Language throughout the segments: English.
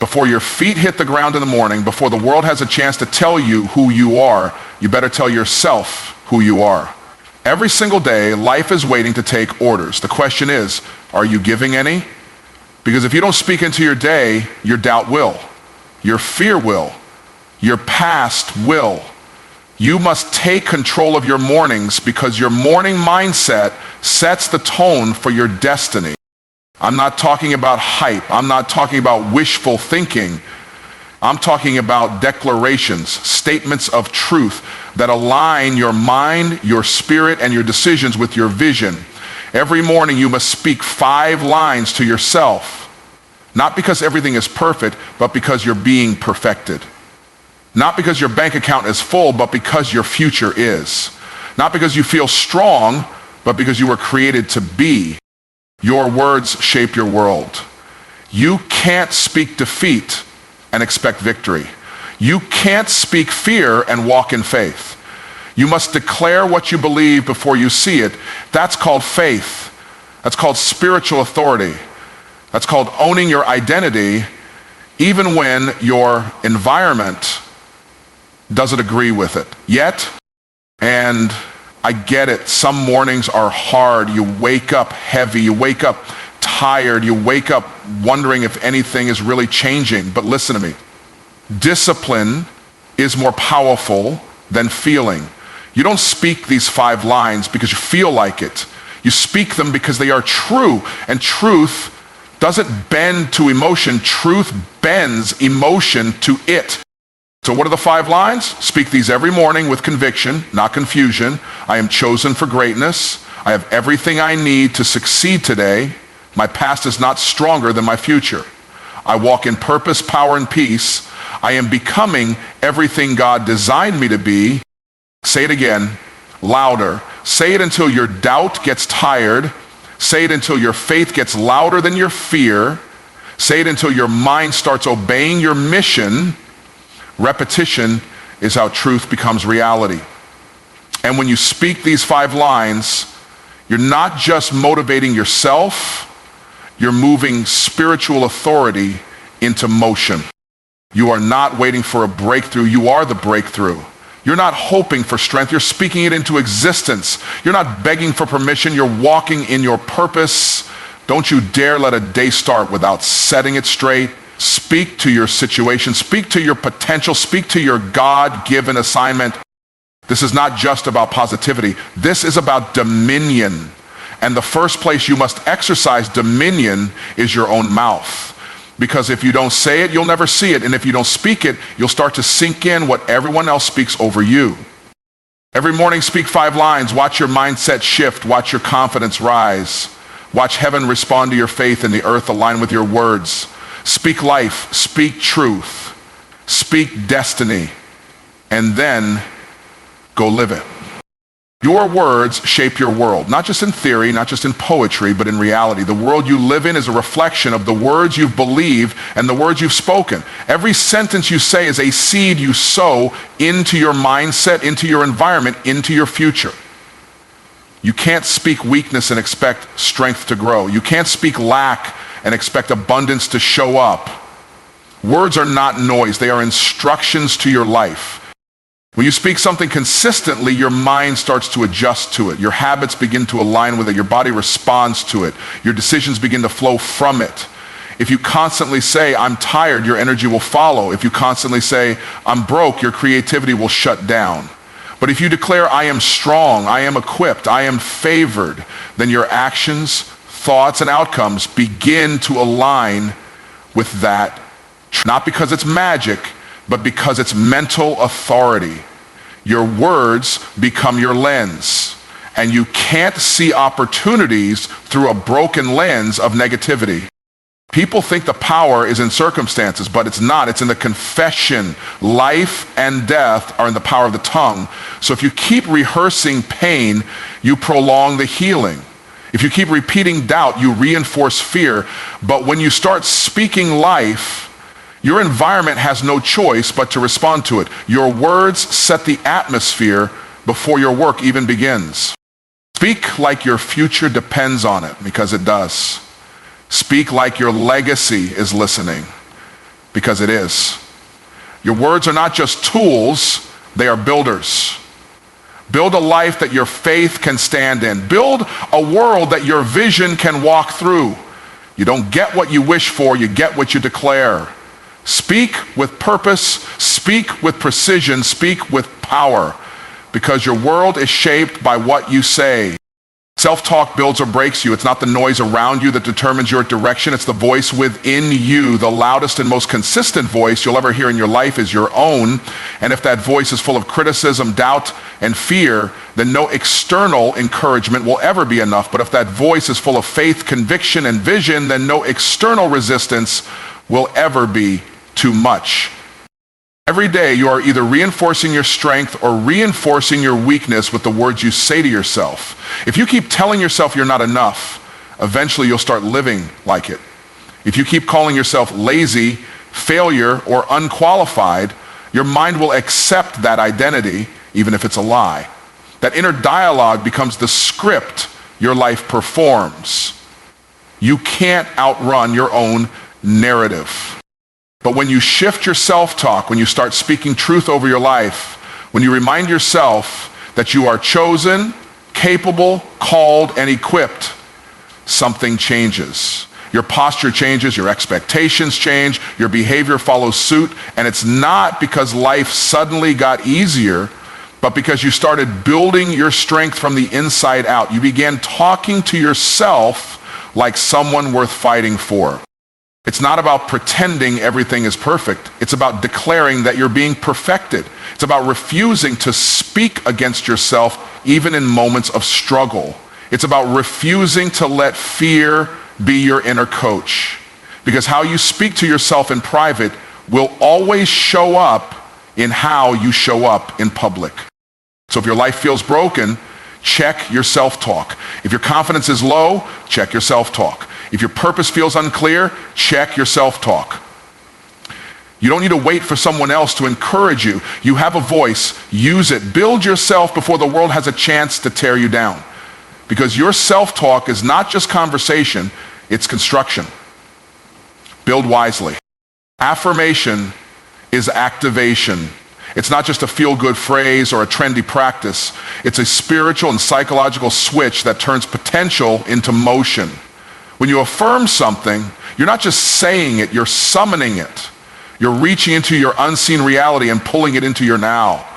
Before your feet hit the ground in the morning, before the world has a chance to tell you who you are, you better tell yourself who you are. Every single day, life is waiting to take orders. The question is, are you giving any? Because if you don't speak into your day, your doubt will, your fear will, your past will. You must take control of your mornings because your morning mindset sets the tone for your destiny. I'm not talking about hype. I'm not talking about wishful thinking. I'm talking about declarations, statements of truth that align your mind, your spirit, and your decisions with your vision. Every morning you must speak 5 lines to yourself, not because everything is perfect, but because you're being perfected. Not because your bank account is full, but because your future is. Not because you feel strong, but because you were created to be. Your words shape your world. You can't speak defeat and expect victory. You can't speak fear and walk in faith. You must declare what you believe before you see it. That's called faith. That's called spiritual authority. That's called owning your identity, even when your environment doesn't agree with it yet. And I get it, some mornings are hard. You wake up heavy, you wake up tired, you wake up wondering if anything is really changing. But listen to me, discipline is more powerful than feeling. You don't speak these 5 lines because you feel like it. You speak them because they are true, and truth doesn't bend to emotion. Truth bends emotion to it. So what are the 5 lines? Speak these every morning with conviction, not confusion. I am chosen for greatness. I have everything I need to succeed today. My past is not stronger than my future. I walk in purpose, power, and peace. I am becoming everything God designed me to be. Say it again, louder. Say it until your doubt gets tired. Say it until your faith gets louder than your fear. Say it until your mind starts obeying your mission. Repetition is how truth becomes reality. And when you speak these 5 lines, you're not just motivating yourself, you're moving spiritual authority into motion. You are not waiting for a breakthrough, you are the breakthrough. You're not hoping for strength, you're speaking it into existence. You're not begging for permission, you're walking in your purpose. Don't you dare let a day start without setting it straight. Speak to your situation, speak to your potential, speak to your God-given assignment. This is not just about positivity. This is about dominion. And the first place you must exercise dominion is your own mouth. Because if you don't say it, you'll never see it. And if you don't speak it, you'll start to sink in what everyone else speaks over you. Every morning, speak 5 lines. Watch your mindset shift. Watch your confidence rise. Watch heaven respond to your faith and the earth align with your words. Speak life, speak truth, speak destiny, and then go live it. Your words shape your world, not just in theory, not just in poetry, but in reality. The world you live in is a reflection of the words you've believed and the words you've spoken. Every sentence you say is a seed you sow into your mindset, into your environment, into your future. You can't speak weakness and expect strength to grow. You can't speak lack and expect abundance to show up. Words are not noise, they are instructions to your life. When you speak something consistently, your mind starts to adjust to it. Your habits begin to align with it. Your body responds to it. Your decisions begin to flow from it. If you constantly say, I'm tired, your energy will follow. If you constantly say, I'm broke, your creativity will shut down. But if you declare, I am strong, I am equipped, I am favored, then your actions, thoughts, and outcomes begin to align with that. Not because it's magic, but because it's mental authority. Your words become your lens, and you can't see opportunities through a broken lens of negativity. People think the power is in circumstances, but it's not. It's in the confession. Life and death are in the power of the tongue. So if you keep rehearsing pain, you prolong the healing. If you keep repeating doubt, you reinforce fear. But when you start speaking life, your environment has no choice but to respond to it. Your words set the atmosphere before your work even begins. Speak like your future depends on it, because it does. Speak like your legacy is listening. because it is. Your words are not just tools, they are builders. Build a life that your faith can stand in. Build a world that your vision can walk through. You don't get what you wish for, you get what you declare. Speak with purpose, speak with precision, speak with power, because your world is shaped by what you say. Self-talk builds or breaks you. It's not the noise around you that determines your direction. It's the voice within you. The loudest and most consistent voice you'll ever hear in your life is your own. And if that voice is full of criticism, doubt, and fear, then no external encouragement will ever be enough. But if that voice is full of faith, conviction, and vision, then no external resistance will ever be too much. Every day you are either reinforcing your strength or reinforcing your weakness with the words you say to yourself. If you keep telling yourself you're not enough, eventually you'll start living like it. If you keep calling yourself lazy, failure, or unqualified, your mind will accept that identity, even if it's a lie. That inner dialogue becomes the script your life performs. You can't outrun your own narrative. But when you shift your self-talk, when you start speaking truth over your life, when you remind yourself that you are chosen, capable, called, and equipped, something changes. Your posture changes, your expectations change, your behavior follows suit, and it's not because life suddenly got easier, but because you started building your strength from the inside out. You began talking to yourself like someone worth fighting for. It's not about pretending everything is perfect. It's about declaring that you're being perfected. It's about refusing to speak against yourself even in moments of struggle. It's about refusing to let fear be your inner coach. Because how you speak to yourself in private will always show up in how you show up in public. So if your life feels broken, check your self-talk. If your confidence is low, check your self-talk. If your purpose feels unclear, check your self-talk. You don't need to wait for someone else to encourage you. You have a voice, use it. Build yourself before the world has a chance to tear you down. Because your self-talk is not just conversation, it's construction. Build wisely. Affirmation is activation. It's not just a feel-good phrase or a trendy practice. It's a spiritual and psychological switch that turns potential into motion. When you affirm something, you're not just saying it, you're summoning it. You're reaching into your unseen reality and pulling it into your now.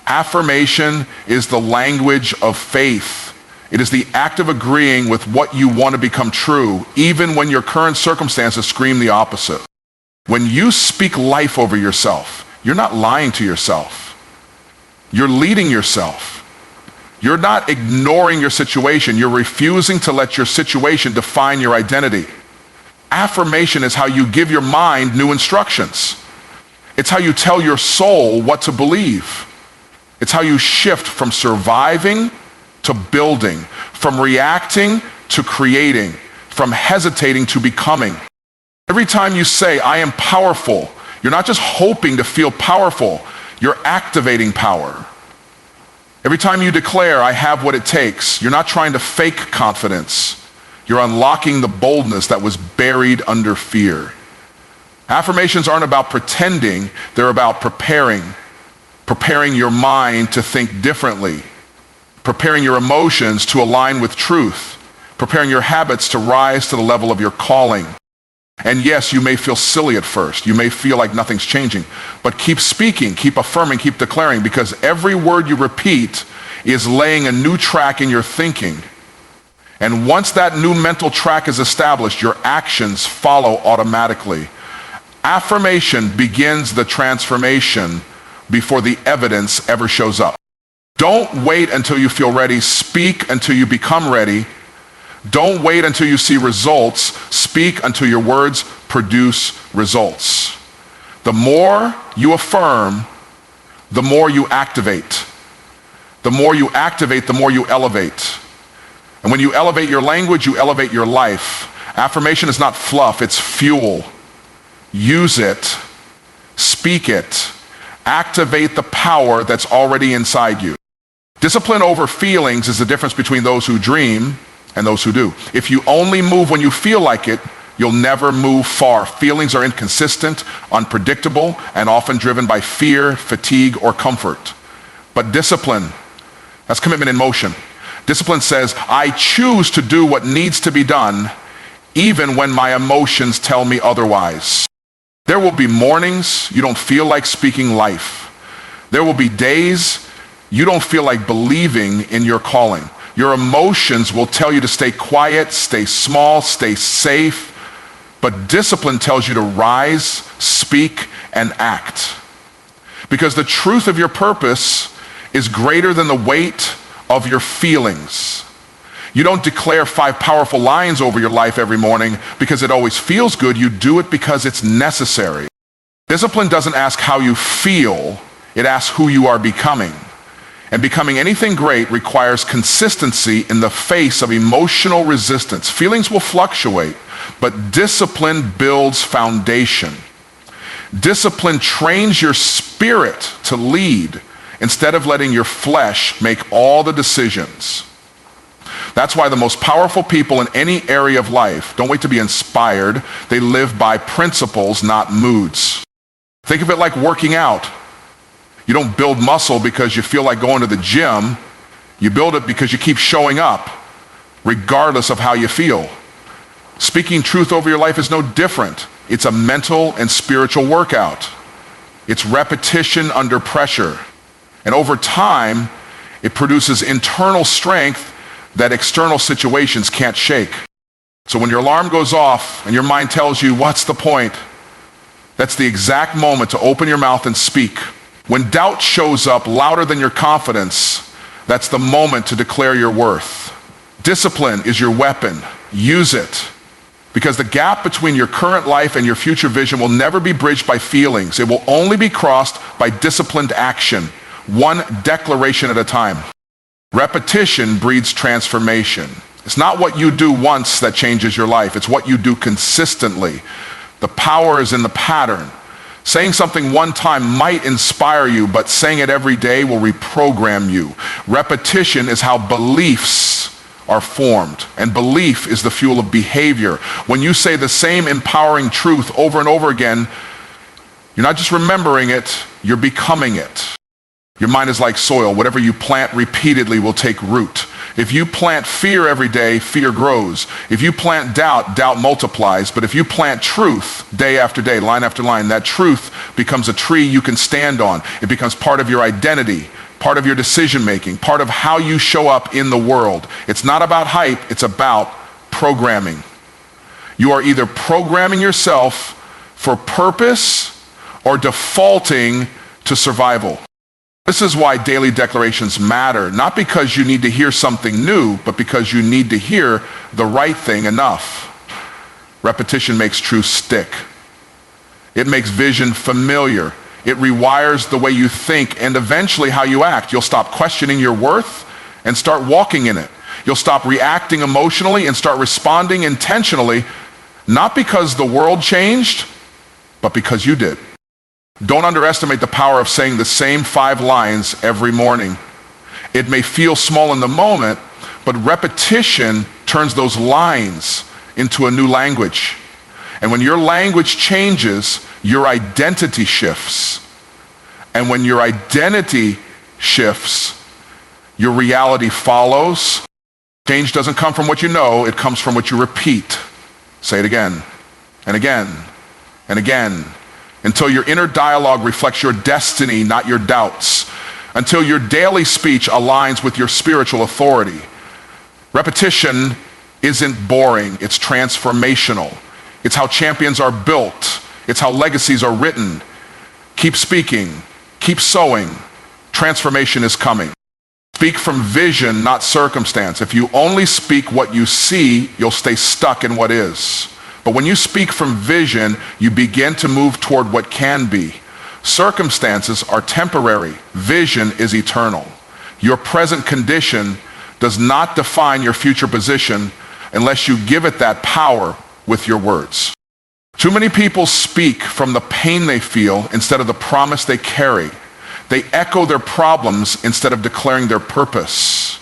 Affirmation is the language of faith. It is the act of agreeing with what you want to become true, even when your current circumstances scream the opposite. When you speak life over yourself, you're not lying to yourself. You're leading yourself. You're not ignoring your situation. You're refusing to let your situation define your identity. Affirmation is how you give your mind new instructions. It's how you tell your soul what to believe. It's how you shift from surviving to building, from reacting to creating, from hesitating to becoming. Every time you say, I am powerful, you're not just hoping to feel powerful, you're activating power. Every time you declare, I have what it takes, you're not trying to fake confidence. You're unlocking the boldness that was buried under fear. Affirmations aren't about pretending, they're about preparing. Preparing your mind to think differently. Preparing your emotions to align with truth. Preparing your habits to rise to the level of your calling. And yes, you may feel silly at first. You may feel like nothing's changing. But keep speaking, keep affirming, keep declaring, because every word you repeat is laying a new track in your thinking. And once that new mental track is established, your actions follow automatically. Affirmation begins the transformation before the evidence ever shows up. Don't wait until you feel ready. Speak until you become ready. Don't wait until you see results. Speak until your words produce results. The more you affirm, the more you activate. The more you activate, the more you elevate. And when you elevate your language, you elevate your life. Affirmation is not fluff, it's fuel. Use it, speak it, activate the power that's already inside you. Discipline over feelings is the difference between those who dream and those who do. If you only move when you feel like it, you'll never move far. Feelings are inconsistent, unpredictable, and often driven by fear, fatigue, or comfort. But discipline, that's commitment in motion. Discipline says, I choose to do what needs to be done, even when my emotions tell me otherwise. There will be mornings you don't feel like speaking life. There will be days you don't feel like believing in your calling. Your emotions will tell you to stay quiet, stay small, stay safe. But discipline tells you to rise, speak, and act. Because the truth of your purpose is greater than the weight of your feelings. You don't declare 5 powerful lines over your life every morning because it always feels good. You do it because it's necessary. Discipline doesn't ask how you feel, it asks who you are becoming. And becoming anything great requires consistency in the face of emotional resistance. Feelings will fluctuate, but discipline builds foundation. Discipline trains your spirit to lead instead of letting your flesh make all the decisions. That's why the most powerful people in any area of life don't wait to be inspired. They live by principles, not moods. Think of it like working out. You don't build muscle because you feel like going to the gym. You build it because you keep showing up, regardless of how you feel. Speaking truth over your life is no different. It's a mental and spiritual workout. It's repetition under pressure. And over time, it produces internal strength that external situations can't shake. So when your alarm goes off and your mind tells you, what's the point? That's the exact moment to open your mouth and speak. When doubt shows up louder than your confidence, that's the moment to declare your worth. Discipline is your weapon. Use it. Because the gap between your current life and your future vision will never be bridged by feelings. It will only be crossed by disciplined action, one declaration at a time. Repetition breeds transformation. It's not what you do once that changes your life. It's what you do consistently. The power is in the pattern. Saying something one time might inspire you, but saying it every day will reprogram you. Repetition is how beliefs are formed, and belief is the fuel of behavior. When you say the same empowering truth over and over again, you're not just remembering it, you're becoming it. Your mind is like soil. Whatever you plant repeatedly will take root. If you plant fear every day, fear grows. If you plant doubt, doubt multiplies. But if you plant truth day after day, line after line, that truth becomes a tree you can stand on. It becomes part of your identity, part of your decision making, part of how you show up in the world. It's not about hype, it's about programming. You are either programming yourself for purpose or defaulting to survival. This is why daily declarations matter, not because you need to hear something new, but because you need to hear the right thing enough. Repetition makes truth stick. It makes vision familiar. It rewires the way you think and eventually how you act. You'll stop questioning your worth and start walking in it. You'll stop reacting emotionally and start responding intentionally, not because the world changed, but because you did. Don't underestimate the power of saying the same 5 lines every morning. It may feel small in the moment, but repetition turns those lines into a new language. And when your language changes, your identity shifts. And when your identity shifts, your reality follows. Change doesn't come from what you know, it comes from what you repeat. Say it again, and again, and again. Until your inner dialogue reflects your destiny, not your doubts. Until your daily speech aligns with your spiritual authority. Repetition isn't boring, it's transformational. It's how champions are built. It's how legacies are written. Keep speaking, keep sowing. Transformation is coming. Speak from vision, not circumstance. If you only speak what you see, you'll stay stuck in what is. But when you speak from vision, you begin to move toward what can be. Circumstances are temporary. Vision is eternal. Your present condition does not define your future position unless you give it that power with your words. Too many people speak from the pain they feel instead of the promise they carry. They echo their problems instead of declaring their purpose.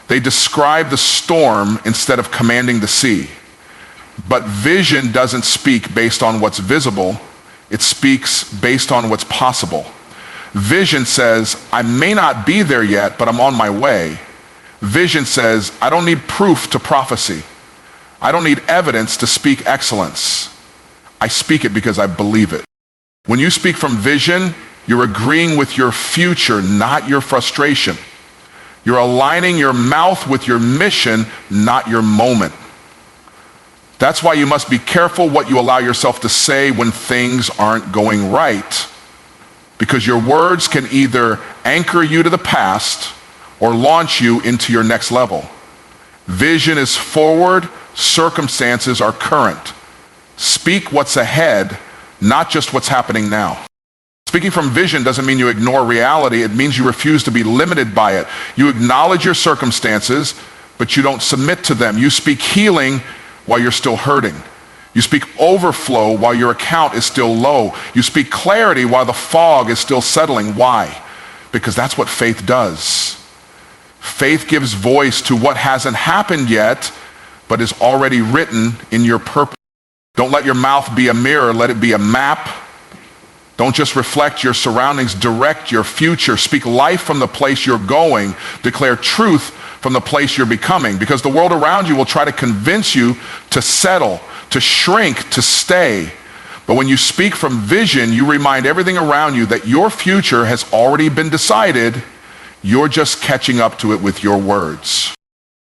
They describe the storm instead of commanding the sea. But vision doesn't speak based on what's visible. It speaks based on what's possible. Vision says, I may not be there yet, but I'm on my way. Vision says, I don't need proof to prophecy. I don't need evidence to speak excellence. I speak it because I believe it. When you speak from vision, you're agreeing with your future, not your frustration. You're aligning your mouth with your mission, not your moment. That's why you must be careful what you allow yourself to say when things aren't going right. Because your words can either anchor you to the past or launch you into your next level. Vision is forward, circumstances are current. Speak what's ahead, not just what's happening now. Speaking from vision doesn't mean you ignore reality. It means you refuse to be limited by it. You acknowledge your circumstances, but you don't submit to them. You speak healing while you're still hurting. You speak overflow while your account is still low. You speak clarity while the fog is still settling. Why? Because that's what faith does. Faith gives voice to what hasn't happened yet, but is already written in your purpose. Don't let your mouth be a mirror, let it be a map. Don't just reflect your surroundings, direct your future. Speak life from the place you're going. Declare truth from the place you're becoming. Because the world around you will try to convince you to settle, to shrink, to stay. But when you speak from vision, you remind everything around you that your future has already been decided. You're just catching up to it with your words.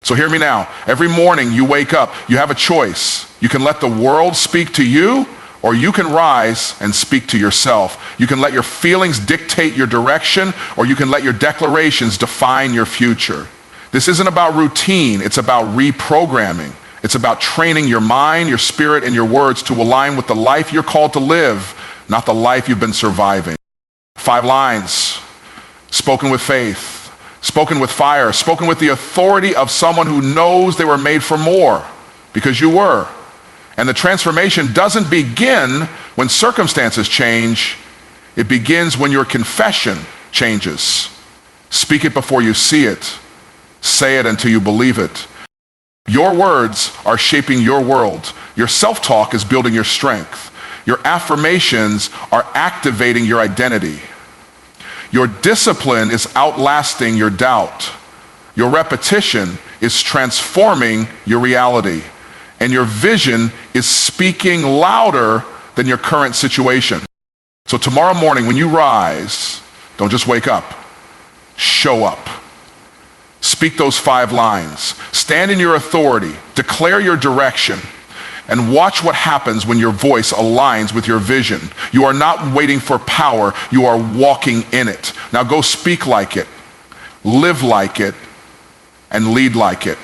So hear me now. Every morning you wake up, you have a choice. You can let the world speak to you, or you can rise and speak to yourself. You can let your feelings dictate your direction, or you can let your declarations define your future. This isn't about routine, it's about reprogramming. It's about training your mind, your spirit, and your words to align with the life you're called to live, not the life you've been surviving. 5 lines, spoken with faith, spoken with fire, spoken with the authority of someone who knows they were made for more, because you were. And the transformation doesn't begin when circumstances change. It begins when your confession changes. Speak it before you see it. Say it until you believe it. Your words are shaping your world. Your self-talk is building your strength. Your affirmations are activating your identity. Your discipline is outlasting your doubt. Your repetition is transforming your reality. And your vision is speaking louder than your current situation. So tomorrow morning when you rise, don't just wake up. Show up. Speak those 5 lines. Stand in your authority. Declare your direction. And watch what happens when your voice aligns with your vision. You are not waiting for power. You are walking in it. Now go speak like it. Live like it. And lead like it.